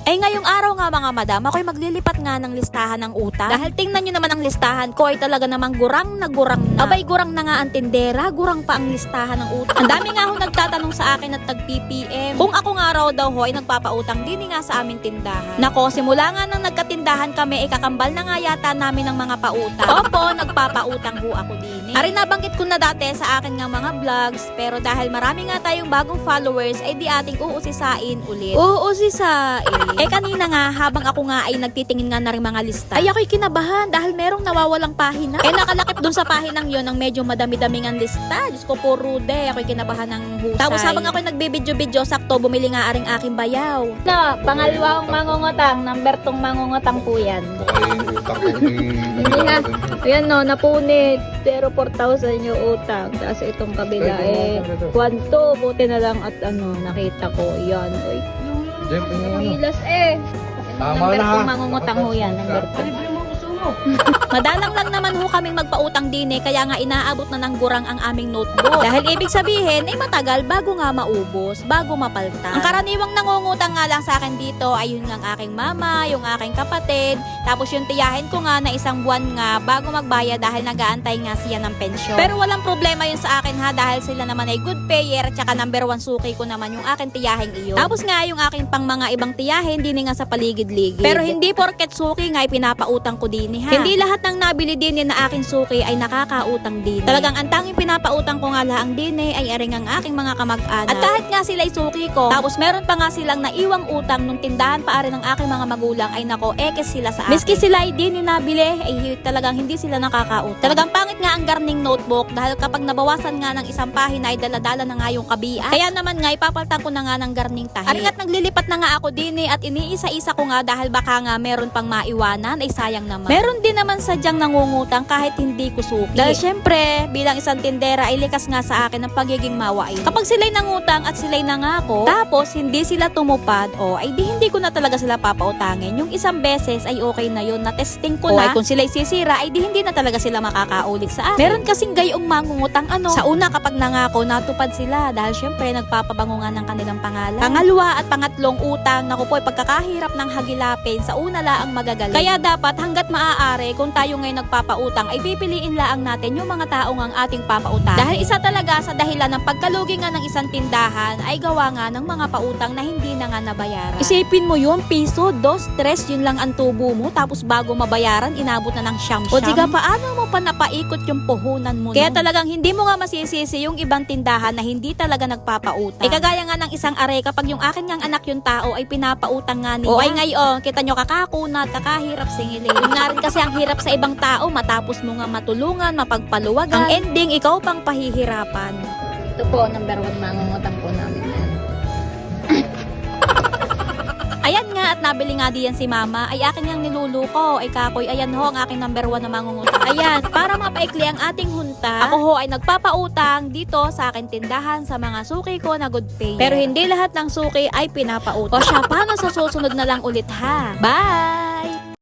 Ay ngayong araw nga mga madam, ako'y maglilipat nga ng listahan ng utang. Dahil tingnan nyo naman ang listahan ko ay talaga namang gurang na gurang na. Abay gurang na nga ang tindera, gurang pa ang listahan ng utang. Ang dami nga ho nagtatanong sa akin at nag-PPM kung ako nga raw daw ho ay nagpapautang din nga sa aming tindahan. Nako, simula nga nang nagkatindahan kami, kakambal na nga yata namin ng mga pautang. Opo, nagpapautang ho ako din. Ari nabanggit ko na dati sa akin nga mga vlogs, pero dahil marami nga tayong bagong followers, ay di ating uusisain ulit. Uusisain. Kanina nga, habang ako nga ay nagtitingin nga na rin mga lista, ay ako'y kinabahan dahil merong nawawalang pahina. Nakalakip dun sa pahinang yon ng medyo madami-daming ang lista. Diyos ko po, rude. Ako'y kinabahan ng husay. Tapos habang ako'y nagbibidyo-bidyo, sakto, bumili nga aring aking bayaw. No, pangalawang mangungutang, number 2 mangungutang po yan. Hindi na, ayan no, napunit. Pero 4,000 yung utang. Tapos itong kabila kwanto, buti na lang at nakita ko. Yan, uy. Hilas Tama number na. 2 mangungutang ho yan, number 2. Madalang lang naman ho kaming magpautang din kaya nga inaabot na ng gurang ang aming notebook. Dahil ibig sabihin ay matagal bago nga maubos, bago mapaltan. Ang karaniwang nangungutang nga lang sa akin dito ay yun ng aking mama, yung aking kapatid, tapos yung tiyahin ko nga na isang buwan nga bago magbayad dahil nag-aantay nga siya ng pensyon. Pero walang problema yun sa akin ha dahil sila naman ay good payer at saka number 1 suki ko naman yung aking tiyahing iyon. Tapos nga yung aking pang mga ibang tiyahin din nga sa paligid-ligid. Pero hindi porket suki nga ay pinapautang ko din ha. Hindi lahat ng nabili din na aking suki ay nakakautang din. Talagang ang tanging pinapautang ko nga lang din ay aring ang aking mga kamag-anak. At kahit nga sila'y suki ko, tapos meron pa nga silang naiwang utang nung tindahan pa rin ng aking mga magulang ay nako, ekes sila sa akin. Miski sila ay din nabili, ay talagang hindi sila nakakautang. Talagang pangit nga ang garning notebook dahil kapag nabawasan nga ng isang pahina ay daladala na nga yung kabian. Kaya naman nga ipapaltan ko na nga ng garning tahi. Aringat naglilipat na nga ako din at iniisa-isa ko nga dahil baka nga meron pang maiwanan ay sayang naman. Meron din naman sadyang nangungutang kahit hindi ko suki. Dahil syempre, bilang isang tindera ay likas nga sa akin ang pagiging mawain. Kapag sila'y nangutang at sila'y nangako, tapos hindi sila tumupad, ay di hindi ko na talaga sila papautangin. Yung isang beses ay okay na yun, na testing ko na. Ay kung sila'y sisira, ay di hindi na talaga sila makakaulit sa akin. Meron kasing gayong mangungutang sa una kapag nangako, natupad sila dahil syempre nagpapabango nga ng kanilang pangalan. Pangalawa at pangatlong utang, naku po, pagkakahirap ng hagilapin, sa una la ang magagaling. Kaya dapat hanggat maaari, kung tayo ngayon nagpapautang ay pipiliin laang natin yung mga taong ang ating papautang. Dahil isa talaga sa dahilan ng pagkalugi nga ng isang tindahan ay gawa nga ng mga pautang na hindi na nga nabayaran. Isipin mo yun, piso, 2, 3, yun lang ang tubo mo tapos bago mabayaran inabot na ng siyam. O diga, paano mo pa napaikot yung puhunan mo? Kaya talagang hindi mo nga masisisi yung ibang tindahan na hindi talaga nagpapautang. Kagaya nga ng isang are kapag yung akin ngang anak yung tao ay pinapautang nga niya. O ay ngayon, kita nyo kakakunat, kakahirap singilin. Yung nga rin kasi ang hirap sa ibang tao matapos mo nga matulungan, mapagpaluwagan. Ang ending, ikaw pang pahihirapan. Ito po, number 1 mangungutang po namin yan. Ayan nga at nabili nga diyan si mama ay akin yang niluluko. Ay kakoy, ayan ho ang aking number 1 na mangungutang. Ayan, para mapaikli ang ating hunta, ako ho ay nagpapautang dito sa akin tindahan sa mga suki ko na good pay. Pero hindi lahat ng suki ay pinapautang. O siya, paano sa susunod na lang ulit ha? Bye!